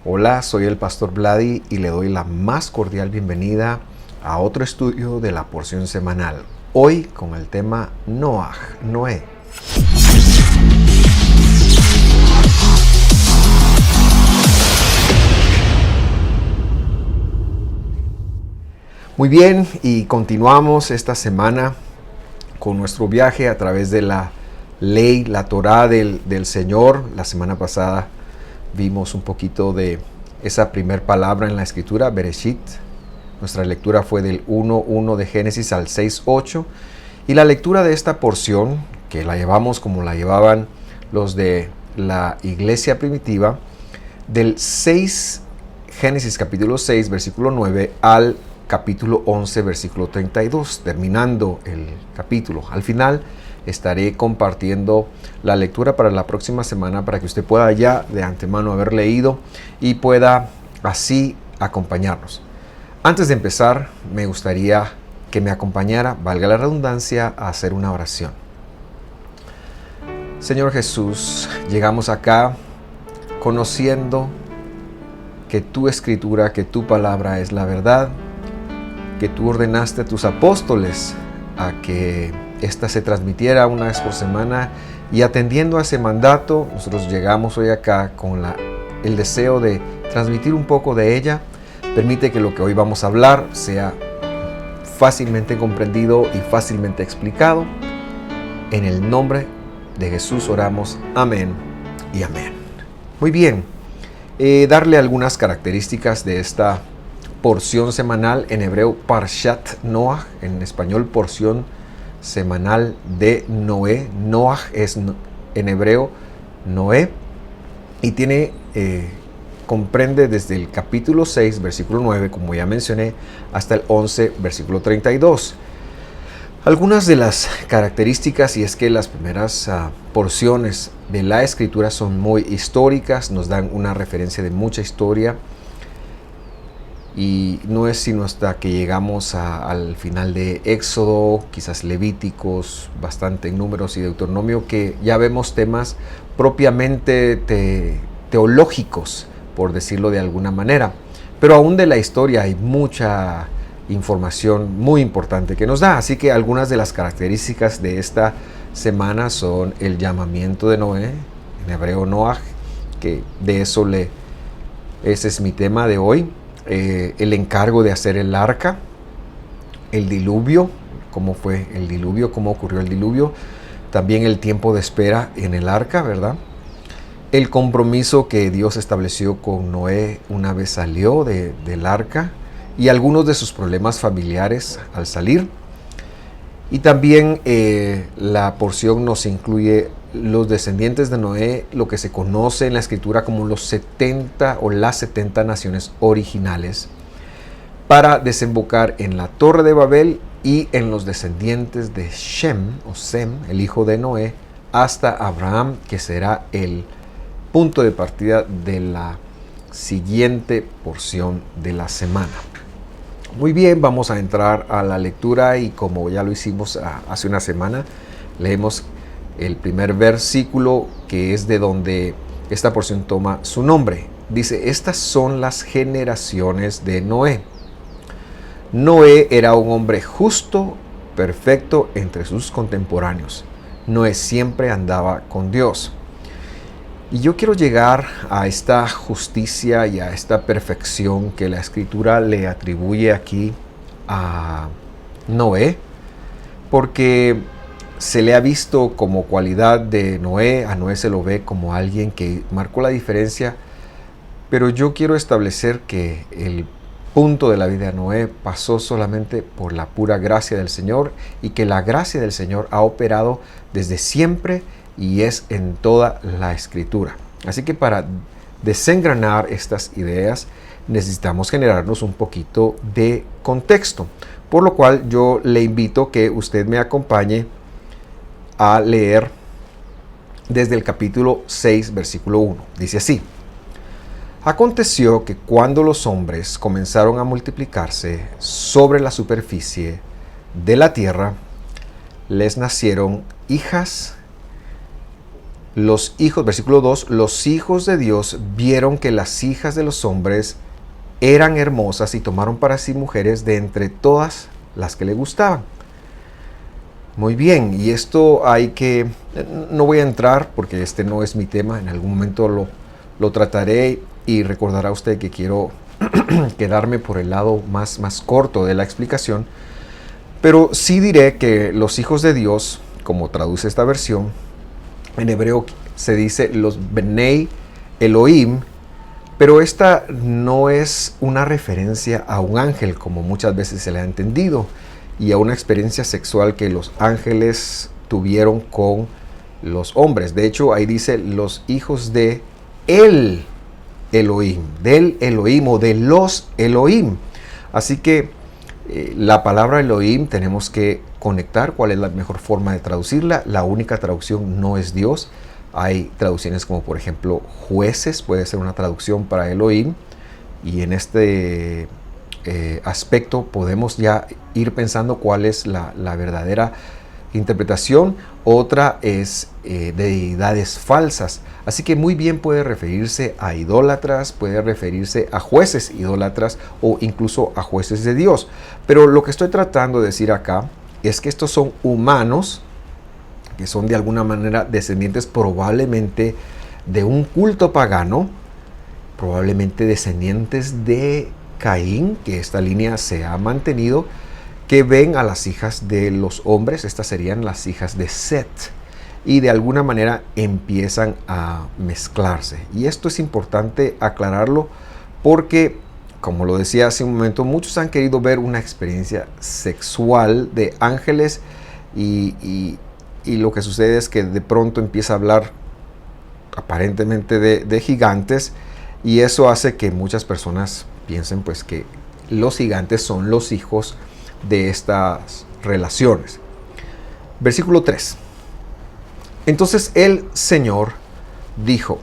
Hola, soy el pastor Vladi y le doy la más cordial bienvenida a otro estudio de la porción semanal. Hoy con el tema Noé. Muy bien, y continuamos esta semana con nuestro viaje a través de la ley, la Torá del Señor. La semana pasada vimos un poquito de esa primer palabra en la escritura, Bereshit. Nuestra lectura fue del 1:1 de Génesis al 6:8. Y la lectura de esta porción, que la llevamos como la llevaban los de la iglesia primitiva, del Génesis capítulo 6, versículo 9, al capítulo 11, versículo 32, terminando el capítulo. Al final estaré compartiendo la lectura para la próxima semana para que usted pueda ya de antemano haber leído y pueda así acompañarnos. Antes de empezar, me gustaría que me acompañara, valga la redundancia, a hacer una oración. Señor Jesús, llegamos acá conociendo que tu escritura, que tu palabra es la verdad, que tú ordenaste a tus apóstoles a que ésta se transmitiera una vez por semana, y atendiendo a ese mandato, nosotros llegamos hoy acá con el deseo de transmitir un poco de ella. Permite que lo que hoy vamos a hablar sea fácilmente comprendido y fácilmente explicado. En el nombre de Jesús oramos. Amén y amén. Muy bien, darle algunas características de esta porción semanal, en hebreo Parshat Noach, en español porción semanal de Noé. Noach es en hebreo Noé y comprende desde el capítulo 6, versículo 9, como ya mencioné, hasta el 11, versículo 32. Algunas de las características, y es que las primeras porciones de la escritura son muy históricas, nos dan una referencia de mucha historia, y no es sino hasta que llegamos al final de Éxodo, quizás Levíticos, bastante en Números y Deuteronomio, que ya vemos temas propiamente teológicos, por decirlo de alguna manera. Pero aún de la historia hay mucha información muy importante que nos da. Así que algunas de las características de esta semana son el llamamiento de Noé, en hebreo Noach, que de eso ese es mi tema de hoy. El encargo de hacer el arca, el diluvio, cómo fue el diluvio, cómo ocurrió el diluvio, también el tiempo de espera en el arca, ¿verdad? El compromiso que Dios estableció con Noé una vez salió del arca, y algunos de sus problemas familiares al salir. Y también la porción nos incluye los descendientes de Noé, lo que se conoce en la escritura como los 70 o las 70 naciones originales, para desembocar en la Torre de Babel y en los descendientes de Shem o Sem, el hijo de Noé, hasta Abraham, que será el punto de partida de la siguiente porción de la semana. Muy bien, vamos a entrar a la lectura, y como ya lo hicimos hace una semana, leemos el primer versículo, que es de donde esta porción toma su nombre. Dice: estas son las generaciones de Noé. Noé era un hombre justo, perfecto entre sus contemporáneos. Noé siempre andaba con Dios. Y yo quiero llegar a esta justicia y a esta perfección que la escritura le atribuye aquí a Noé, porque se le ha visto como cualidad de Noé. A Noé se lo ve como alguien que marcó la diferencia, pero yo quiero establecer que el punto de la vida de Noé pasó solamente por la pura gracia del Señor, y que la gracia del Señor ha operado desde siempre y es en toda la escritura. Así que para desengranar estas ideas necesitamos generarnos un poquito de contexto, por lo cual yo le invito que usted me acompañe a leer desde el capítulo 6, versículo 1. Dice así: aconteció que cuando los hombres comenzaron a multiplicarse sobre la superficie de la tierra, les nacieron hijas versículo 2, los hijos de Dios vieron que las hijas de los hombres eran hermosas y tomaron para sí mujeres de entre todas las que le gustaban. Muy bien, y esto no voy a entrar porque este no es mi tema, en algún momento lo trataré y recordará usted que quiero quedarme por el lado más corto de la explicación, pero sí diré que los hijos de Dios, como traduce esta versión, en hebreo se dice los Bnei Elohim, pero esta no es una referencia a un ángel como muchas veces se le ha entendido, y a una experiencia sexual que los ángeles tuvieron con los hombres. De hecho, ahí dice los hijos de el Elohim, del Elohim o de los Elohim. Así que la palabra Elohim tenemos que conectar cuál es la mejor forma de traducirla. La única traducción no es Dios. Hay traducciones como por ejemplo jueces, puede ser una traducción para Elohim, y en este aspecto podemos ya ir pensando cuál es la verdadera interpretación. Otra es deidades falsas, así que muy bien puede referirse a idólatras, puede referirse a jueces idólatras o incluso a jueces de Dios. Pero lo que estoy tratando de decir acá es que estos son humanos que son de alguna manera descendientes probablemente de un culto pagano, probablemente descendientes de Caín, que esta línea se ha mantenido, que ven a las hijas de los hombres, estas serían las hijas de Set, y de alguna manera empiezan a mezclarse. Y esto es importante aclararlo porque, como lo decía hace un momento, muchos han querido ver una experiencia sexual de ángeles y lo que sucede es que de pronto empieza a hablar aparentemente de gigantes, y eso hace que muchas personas piensen pues que los gigantes son los hijos de estas relaciones. Versículo 3. Entonces el Señor dijo: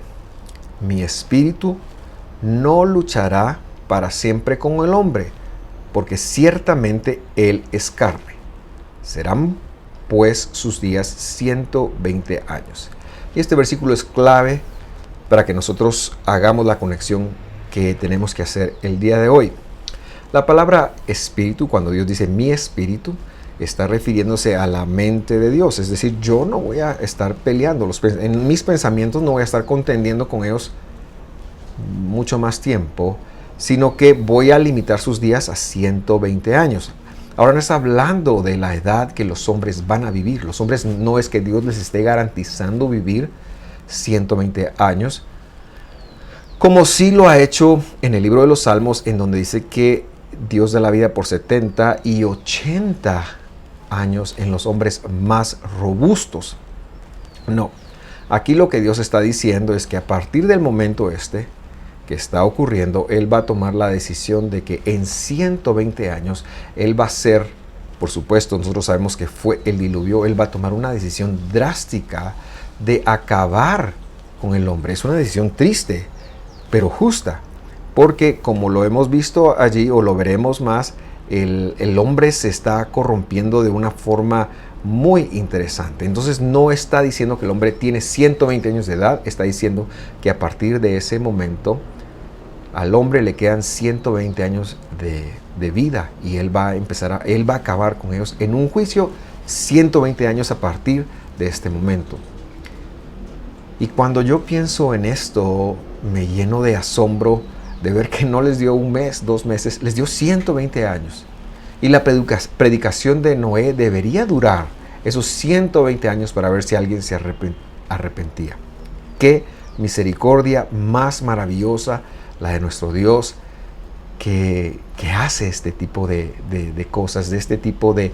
mi espíritu no luchará para siempre con el hombre, porque ciertamente él es carne. Serán pues sus días 120 años. Y este versículo es clave para que nosotros hagamos la conexión que tenemos que hacer el día de hoy. La palabra espíritu, cuando Dios dice mi espíritu, está refiriéndose a la mente de Dios. Es decir, yo no voy a estar peleando. En mis pensamientos no voy a estar contendiendo con ellos mucho más tiempo, sino que voy a limitar sus días a 120 años. Ahora no está hablando de la edad que los hombres van a vivir. Los hombres no es que Dios les esté garantizando vivir 120 años, como sí lo ha hecho en el libro de los Salmos, en donde dice que Dios da la vida por 70 y 80 años en los hombres más robustos. No, aquí lo que Dios está diciendo es que a partir del momento que está ocurriendo, Él va a tomar la decisión de que en 120 años Él va a ser, por supuesto, nosotros sabemos que fue el diluvio, Él va a tomar una decisión drástica de acabar con el hombre. Es una decisión triste, pero justa, porque como lo hemos visto allí o lo veremos más, el hombre se está corrompiendo de una forma muy interesante. Entonces no está diciendo que el hombre tiene 120 años de edad, está diciendo que a partir de ese momento al hombre le quedan 120 años de vida, y él va a acabar con ellos en un juicio 120 años a partir de este momento. Y cuando yo pienso en esto, me lleno de asombro de ver que no les dio un mes, 2 meses, les dio 120 años. Y la predicación de Noé debería durar esos 120 años para ver si alguien se arrepentía. Qué misericordia más maravillosa la de nuestro Dios, que hace este tipo de cosas, de este tipo de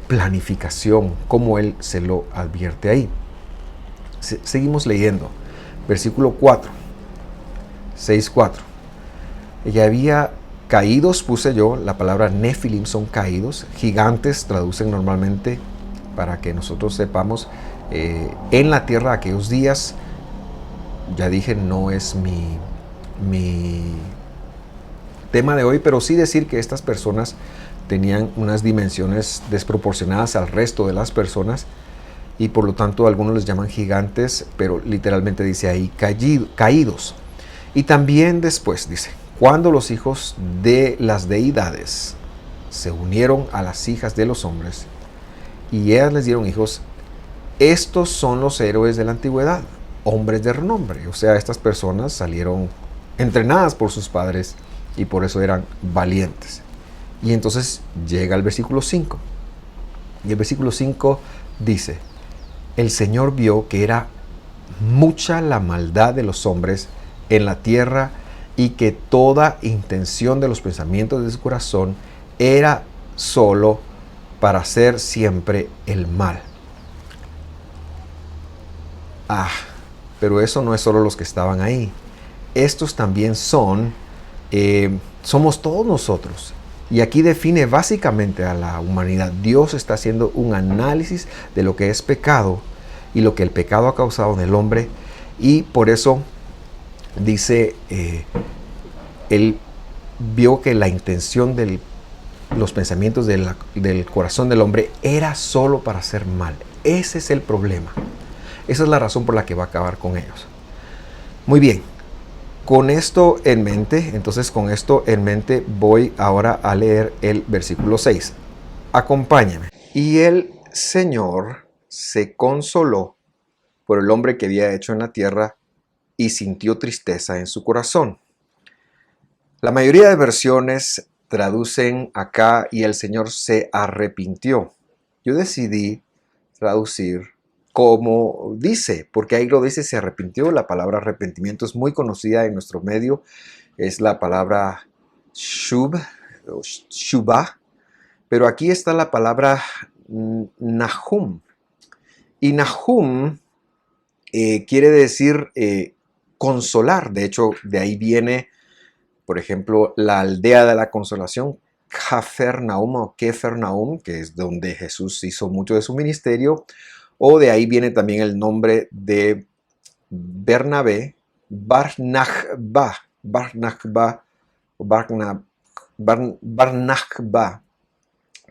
planificación, como Él se lo advierte ahí. Seguimos leyendo. Versículo 4. 6:4. Y había caídos, puse yo, la palabra Nefilim son caídos. Gigantes traducen normalmente, para que nosotros sepamos, en la tierra aquellos días. Ya dije, no es mi tema de hoy, pero sí decir que estas personas tenían unas dimensiones desproporcionadas al resto de las personas, y por lo tanto algunos les llaman gigantes, pero literalmente dice ahí caídos. Y también después dice, cuando los hijos de las deidades se unieron a las hijas de los hombres y ellas les dieron hijos, estos son los héroes de la antigüedad, hombres de renombre. O sea, estas personas salieron entrenadas por sus padres y por eso eran valientes. Y entonces llega el versículo 5. Y el versículo 5 dice, el Señor vio que era mucha la maldad de los hombres en la tierra y que toda intención de los pensamientos de su corazón era solo para hacer siempre el mal. Pero eso no es solo los que estaban ahí. Estos también somos todos nosotros. Y aquí define básicamente a la humanidad. Dios está haciendo un análisis de lo que es pecado y lo que el pecado ha causado en el hombre. Y por eso dice, él vio que la intención de los pensamientos del corazón del hombre era solo para hacer mal. Ese es el problema. Esa es la razón por la que va a acabar con ellos. Muy bien. Con esto en mente, voy ahora a leer el versículo 6. Acompáñame. Y el Señor se consoló por el hombre que había hecho en la tierra y sintió tristeza en su corazón. La mayoría de versiones traducen acá y el Señor se arrepintió. Yo decidí traducir como dice, porque ahí lo dice, se arrepintió. La palabra arrepentimiento es muy conocida en nuestro medio, es la palabra shubá, pero aquí está la palabra nahum, y nahum quiere decir consolar. De hecho, de ahí viene, por ejemplo, la aldea de la consolación, Cafarnaum o Kefernaum, que es donde Jesús hizo mucho de su ministerio. O de ahí viene también el nombre de Bernabé, Barnachba,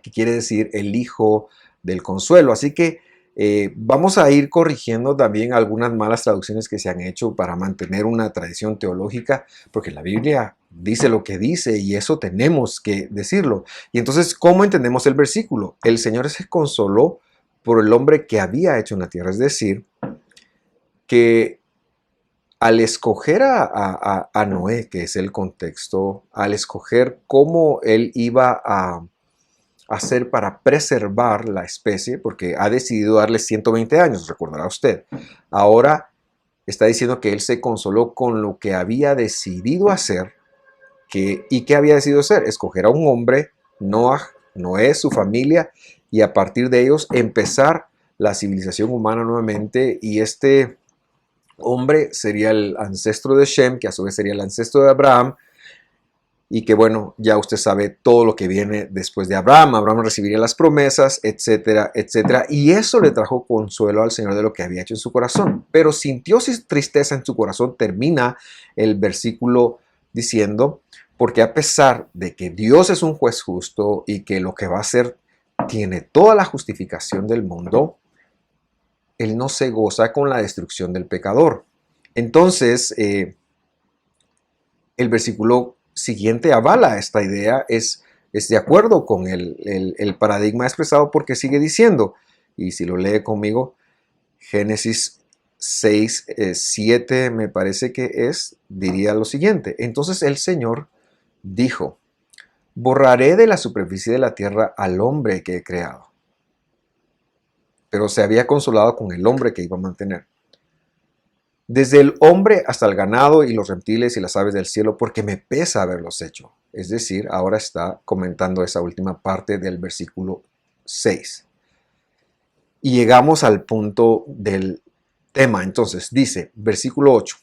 que quiere decir el hijo del consuelo. Así que vamos a ir corrigiendo también algunas malas traducciones que se han hecho para mantener una tradición teológica, porque la Biblia dice lo que dice y eso tenemos que decirlo. Y entonces, ¿cómo entendemos el versículo? El Señor se consoló por el hombre que había hecho en la tierra. Es decir, que al escoger a Noé, que es el contexto, al escoger cómo él iba a hacer para preservar la especie, porque ha decidido darle 120 años, recordará usted. Ahora está diciendo que él se consoló con lo que había decidido hacer. ¿Y qué había decidido hacer? Escoger a un hombre, Noé, su familia, y a partir de ellos empezar la civilización humana nuevamente. Y este hombre sería el ancestro de Shem, que a su vez sería el ancestro de Abraham, y que bueno, ya usted sabe todo lo que viene después de Abraham. Abraham recibiría las promesas, etcétera, etcétera. Y eso le trajo consuelo al Señor de lo que había hecho en su corazón. Pero sintió tristeza en su corazón, termina el versículo diciendo, porque a pesar de que Dios es un juez justo y que lo que va a hacer tiene toda la justificación del mundo, Él no se goza con la destrucción del pecador. Entonces, el versículo siguiente avala esta idea, es de acuerdo con el paradigma expresado, porque sigue diciendo, y si lo lee conmigo, Génesis 6, 7 me parece que diría lo siguiente: entonces el Señor dijo, borraré de la superficie de la tierra al hombre que he creado. Pero se había consolado con el hombre que iba a mantener. Desde el hombre hasta el ganado y los reptiles y las aves del cielo, porque me pesa haberlos hecho. Es decir, ahora está comentando esa última parte del versículo 6. Y llegamos al punto del tema. Entonces dice, versículo 8,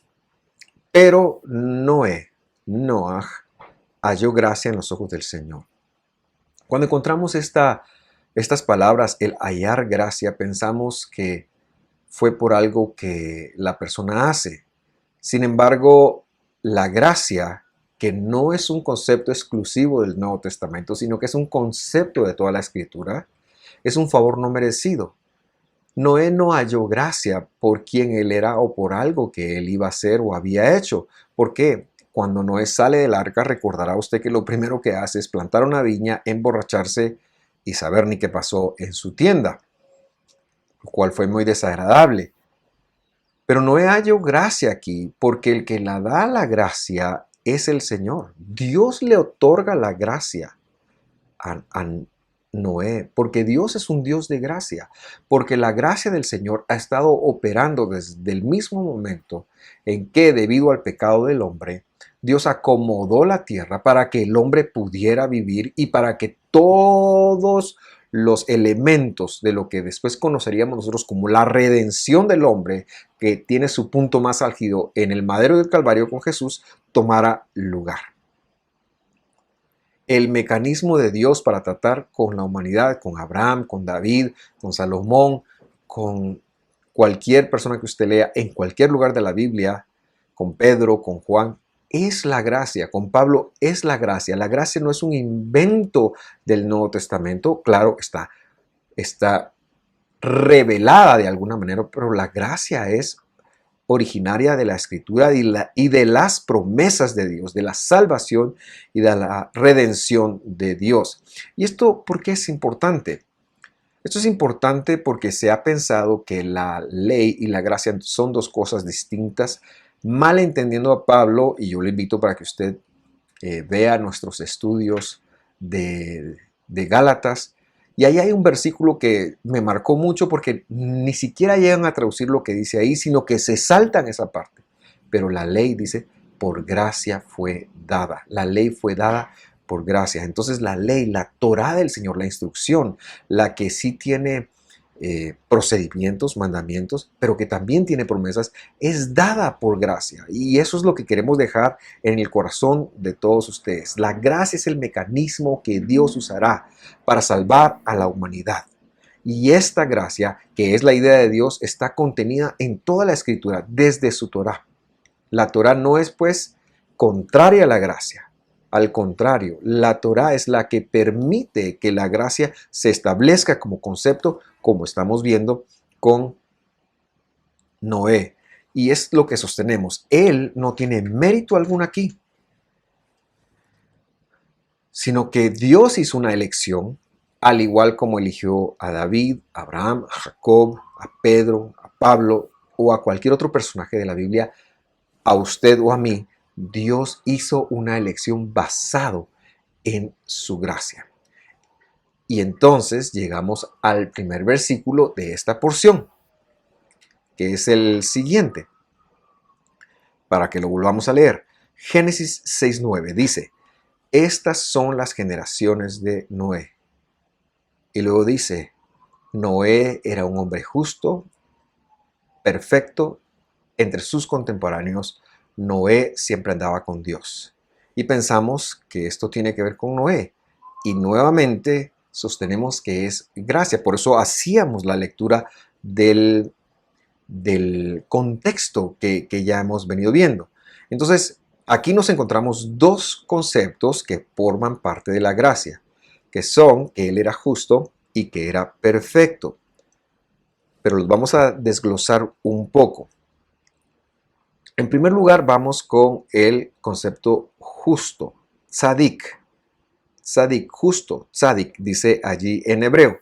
pero Noah, halló gracia en los ojos del Señor. Cuando encontramos estas palabras, el hallar gracia, pensamos que fue por algo que la persona hace. Sin embargo, la gracia, que no es un concepto exclusivo del Nuevo Testamento, sino que es un concepto de toda la Escritura, es un favor no merecido. Noé no halló gracia por quien él era o por algo que él iba a hacer o había hecho. ¿Por qué? Cuando Noé sale del arca, recordará usted que lo primero que hace es plantar una viña, emborracharse y saber ni qué pasó en su tienda, lo cual fue muy desagradable. Pero Noé halló gracia aquí, porque el que la da la gracia es el Señor. Dios le otorga la gracia a Noé, porque Dios es un Dios de gracia, porque la gracia del Señor ha estado operando desde el mismo momento en que, debido al pecado del hombre, Dios acomodó la tierra para que el hombre pudiera vivir y para que todos los elementos de lo que después conoceríamos nosotros como la redención del hombre, que tiene su punto más álgido en el madero del Calvario con Jesús, tomara lugar. El mecanismo de Dios para tratar con la humanidad, con Abraham, con David, con Salomón, con cualquier persona que usted lea en cualquier lugar de la Biblia, con Pedro, con Juan, es la gracia. Con Pablo es la gracia. La gracia no es un invento del Nuevo Testamento. Claro, está revelada de alguna manera, pero la gracia es originaria de la Escritura y de las promesas de Dios, de la salvación y de la redención de Dios. ¿Y esto por qué es importante? Esto es importante porque se ha pensado que la ley y la gracia son dos cosas distintas, mal entendiendo a Pablo, y yo le invito para que usted vea nuestros estudios de Gálatas. Y ahí hay un versículo que me marcó mucho porque ni siquiera llegan a traducir lo que dice ahí, sino que se saltan esa parte. Pero la ley dice, por gracia fue dada. La ley fue dada por gracia. Entonces la ley, la Torá del Señor, la instrucción, la que sí tiene procedimientos, mandamientos, pero que también tiene promesas, es dada por gracia. Y eso es lo que queremos dejar en el corazón de todos ustedes. La gracia es el mecanismo que Dios usará para salvar a la humanidad. Y esta gracia, que es la idea de Dios, está contenida en toda la Escritura, desde su Torá. La Torá no es, pues, contraria a la gracia. Al contrario, la Torá es la que permite que la gracia se establezca como concepto, como estamos viendo con Noé. Y es lo que sostenemos. Él no tiene mérito alguno aquí, sino que Dios hizo una elección, al igual como eligió a David, a Abraham, a Jacob, a Pedro, a Pablo o a cualquier otro personaje de la Biblia, a usted o a mí. Dios hizo una elección basado en su gracia. Y entonces llegamos al primer versículo de esta porción, que es el siguiente, para que lo volvamos a leer. Génesis 6:9 dice, estas son las generaciones de Noé. Y luego dice, Noé era un hombre justo, perfecto, entre sus contemporáneos, Noé siempre andaba con Dios. Y pensamos que esto tiene que ver con Noé. Y nuevamente sostenemos que es gracia. Por eso hacíamos la lectura del contexto que ya hemos venido viendo. Entonces, aquí nos encontramos dos conceptos que forman parte de la gracia, que son que él era justo y que era perfecto. Pero los vamos a desglosar un poco. En primer lugar, vamos con el concepto justo, tzadik. Tzadik, justo, tzadik, dice allí en hebreo.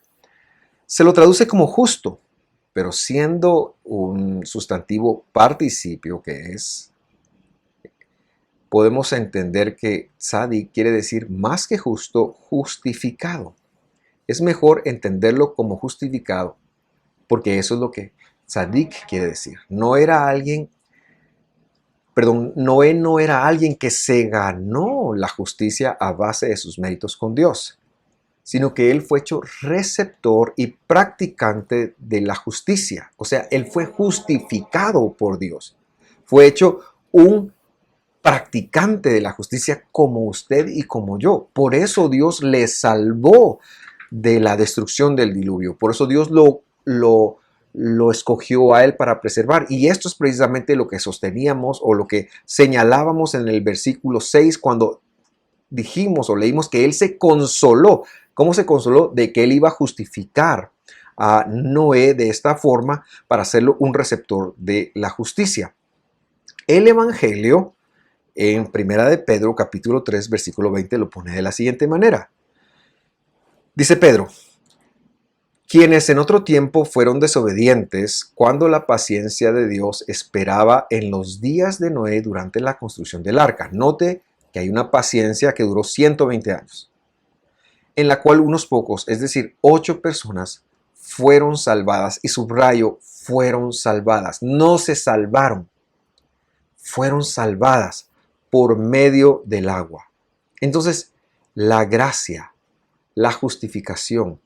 Se lo traduce como justo, pero siendo un sustantivo participio que es, podemos entender que tzadik quiere decir más que justo, justificado. Es mejor entenderlo como justificado, porque eso es lo que tzadik quiere decir. Noé no era alguien que se ganó la justicia a base de sus méritos con Dios, sino que él fue hecho receptor y practicante de la justicia. O sea, él fue justificado por Dios. Fue hecho un practicante de la justicia como usted y como yo. Por eso Dios le salvó de la destrucción del diluvio. Por eso Dios lo escogió a él para preservar. Y esto es precisamente lo que sosteníamos o lo que señalábamos en el versículo 6 cuando dijimos o leímos que él se consoló. ¿Cómo se consoló? De que él iba a justificar a Noé de esta forma para hacerlo un receptor de la justicia. El Evangelio en Primera de Pedro capítulo 3 versículo 20 lo pone de la siguiente manera. Dice Pedro: quienes en otro tiempo fueron desobedientes cuando la paciencia de Dios esperaba en los días de Noé durante la construcción del arca. Note que hay una paciencia que duró 120 años, en la cual unos pocos, es decir, 8 personas, fueron salvadas. Y subrayo, fueron salvadas. No se salvaron, fueron salvadas por medio del agua. Entonces, la gracia, la justificación,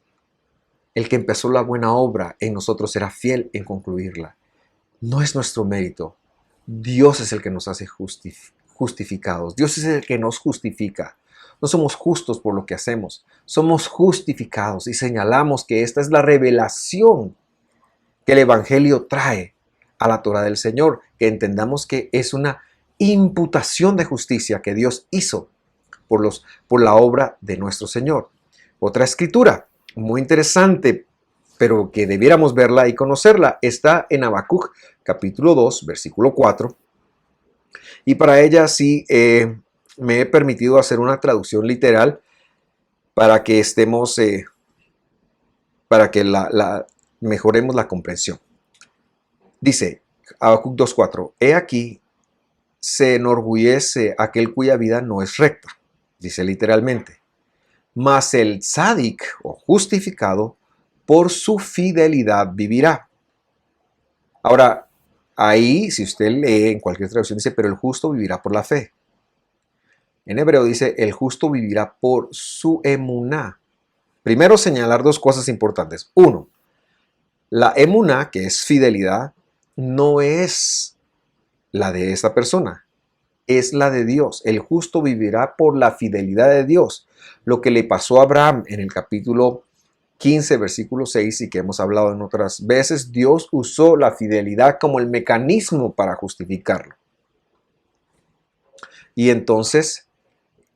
el que empezó la buena obra en nosotros será fiel en concluirla. No es nuestro mérito. Dios es el que nos hace justificados. Dios es el que nos justifica. No somos justos por lo que hacemos. Somos justificados y señalamos que esta es la revelación que el Evangelio trae a la Torá del Señor. Que entendamos que es una imputación de justicia que Dios hizo por la obra de nuestro Señor. Otra escritura muy interesante, pero que debiéramos verla y conocerla, está en Habacuc capítulo 2, versículo 4. Y para ella sí me he permitido hacer una traducción literal para que estemos, para que mejoremos la comprensión. Dice Habacuc 2.4: he aquí se enorgullece aquel cuya vida no es recta, dice literalmente, mas el tzadik o justificado por su fidelidad vivirá. Ahora, ahí si usted lee en cualquier traducción dice, pero el justo vivirá por la fe. En hebreo dice, el justo vivirá por su emuná. Primero señalar dos cosas importantes. Uno, la emuná, que es fidelidad, no es la de esta persona, es la de Dios. El justo vivirá por la fidelidad de Dios. Lo que le pasó a Abraham en el capítulo 15, versículo 6, y que hemos hablado en otras veces, Dios usó la fidelidad como el mecanismo para justificarlo. Y entonces,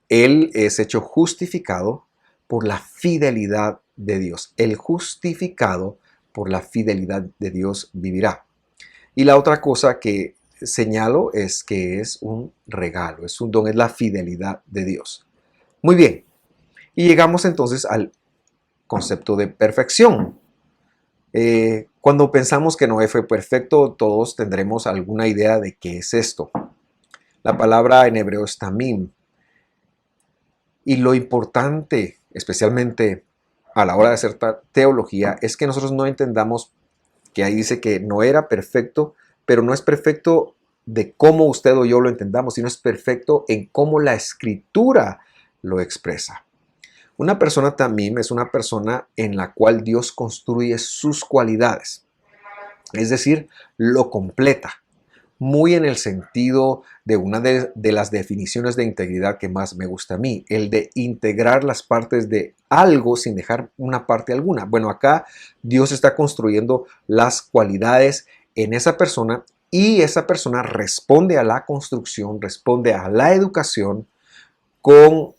él es hecho justificado por la fidelidad de Dios. El justificado por la fidelidad de Dios vivirá. Y la otra cosa que señalo es que es un regalo, es un don, es la fidelidad de Dios. Muy bien, y llegamos entonces al concepto de perfección. Cuando pensamos que Noé fue perfecto, todos tendremos alguna idea de qué es esto. La palabra en hebreo es tamim. Y lo importante, especialmente a la hora de hacer teología, es que nosotros no entendamos que ahí dice que no era perfecto, pero no es perfecto de cómo usted o yo lo entendamos, sino es perfecto en cómo la Escritura lo expresa. Una persona tamim es una persona en la cual Dios construye sus cualidades, es decir, lo completa, muy en el sentido de una de las definiciones de integridad que más me gusta a mí, el de integrar las partes de algo sin dejar una parte alguna. Bueno, acá Dios está construyendo las cualidades en esa persona y esa persona responde a la construcción, responde a la educación con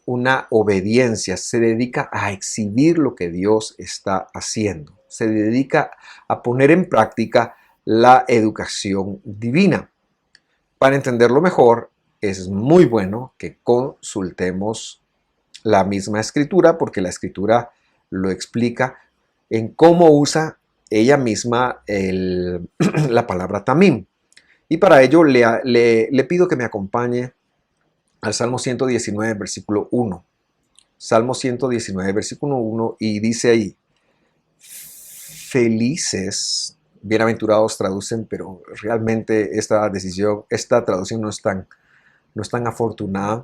una obediencia, se dedica a exhibir lo que Dios está haciendo, se dedica a poner en práctica la educación divina. Para entenderlo mejor, es muy bueno que consultemos la misma escritura, porque la escritura lo explica en cómo usa ella misma la palabra tamim. Y para ello le pido que me acompañe al Salmo 119, versículo 1. Salmo 119, versículo 1, y dice ahí, felices, bienaventurados traducen, pero realmente esta traducción no es tan afortunada.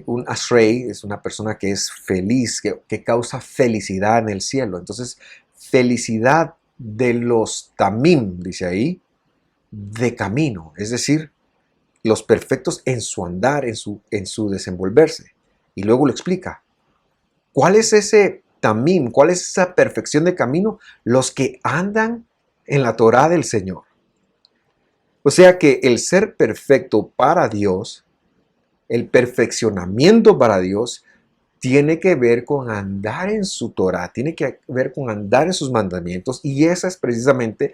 Un ashrei es una persona que es feliz, que causa felicidad en el cielo. Entonces, felicidad de los tamim, dice ahí, de camino, es decir, los perfectos en su andar, en su desenvolverse. Y luego lo explica. ¿Cuál es ese tamim? ¿Cuál es esa perfección de camino? Los que andan en la Torá del Señor. O sea que el ser perfecto para Dios, el perfeccionamiento para Dios, tiene que ver con andar en su Torah, tiene que ver con andar en sus mandamientos, y esa es precisamente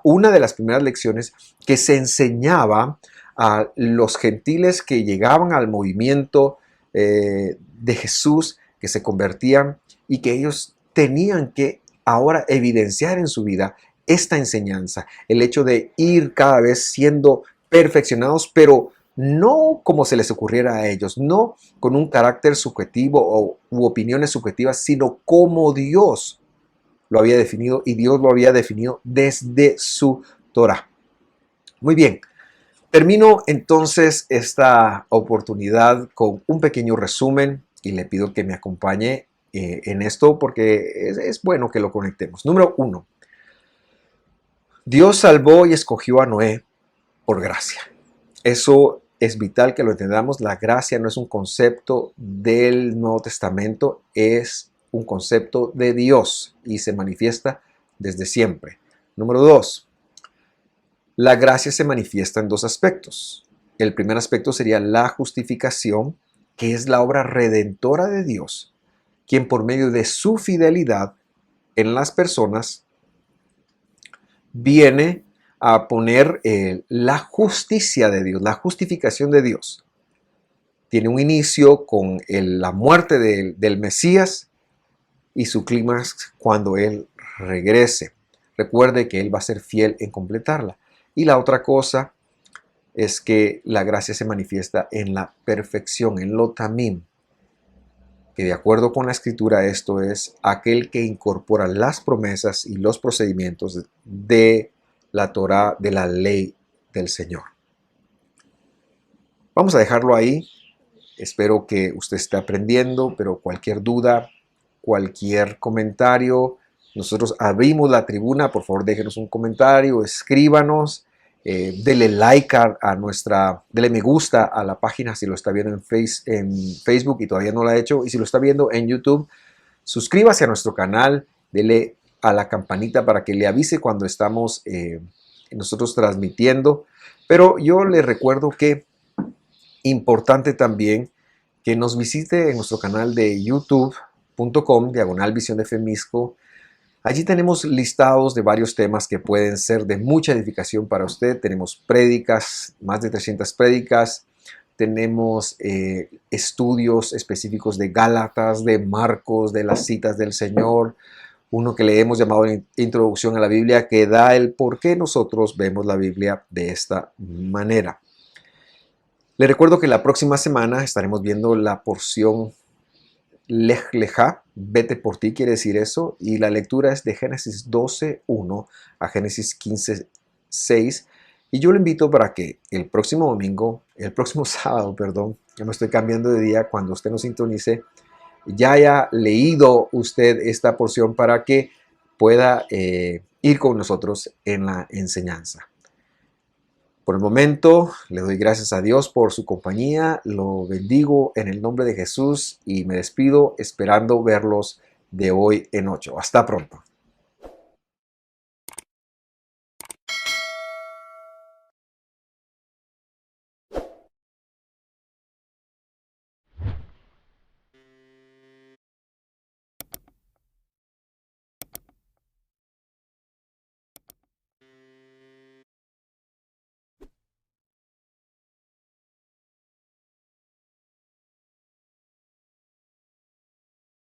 una de las primeras lecciones que se enseñaba a los gentiles que llegaban al movimiento de Jesús, que se convertían y que ellos tenían que ahora evidenciar en su vida esta enseñanza, el hecho de ir cada vez siendo perfeccionados, pero no como se les ocurriera a ellos, no con un carácter subjetivo u opiniones subjetivas, sino como Dios lo había definido, y Dios lo había definido desde su Torah. Muy bien, termino entonces esta oportunidad con un pequeño resumen y le pido que me acompañe en esto porque es bueno que lo conectemos. Número 1. Dios salvó y escogió a Noé por gracia. Eso es vital que lo entendamos. La gracia no es un concepto del Nuevo Testamento, es un concepto de Dios y se manifiesta desde siempre. Número 2. La gracia se manifiesta en dos aspectos. El primer aspecto sería la justificación, que es la obra redentora de Dios, quien por medio de su fidelidad en las personas viene a poner la justicia de Dios, la justificación de Dios. Tiene un inicio con la muerte del Mesías y su clímax cuando Él regrese. Recuerde que Él va a ser fiel en completarla. Y la otra cosa es que la gracia se manifiesta en la perfección, en lo tamim, que de acuerdo con la Escritura esto es aquel que incorpora las promesas y los procedimientos de la Torá, de la ley del Señor. Vamos a dejarlo ahí. Espero que usted esté aprendiendo, pero cualquier duda, cualquier comentario, nosotros abrimos la tribuna. Por favor, déjenos un comentario, escríbanos, dele like dele me gusta a la página si lo está viendo en Facebook y todavía no lo ha hecho, y si lo está viendo en YouTube, suscríbase a nuestro canal, dele a la campanita para que le avise cuando estamos nosotros transmitiendo. Pero yo le recuerdo que importante también que nos visite en nuestro canal de youtube.com/Visión de Fe Misco. Allí tenemos listados de varios temas que pueden ser de mucha edificación para usted. Tenemos prédicas, más de 300 prédicas. Tenemos estudios específicos de Gálatas, de Marcos, de las citas del Señor. Uno que le hemos llamado Introducción a la Biblia, que da el por qué nosotros vemos la Biblia de esta manera. Le recuerdo que la próxima semana estaremos viendo la porción Lech Lecha, vete por ti, quiere decir eso, y la lectura es de Génesis 12:1 a Génesis 15:6, y yo le invito para que el próximo sábado, ya me estoy cambiando de día, cuando usted nos sintonice, ya haya leído usted esta porción para que pueda ir con nosotros en la enseñanza. Por el momento, le doy gracias a Dios por su compañía, lo bendigo en el nombre de Jesús y me despido esperando verlos de hoy en 8. Hasta pronto.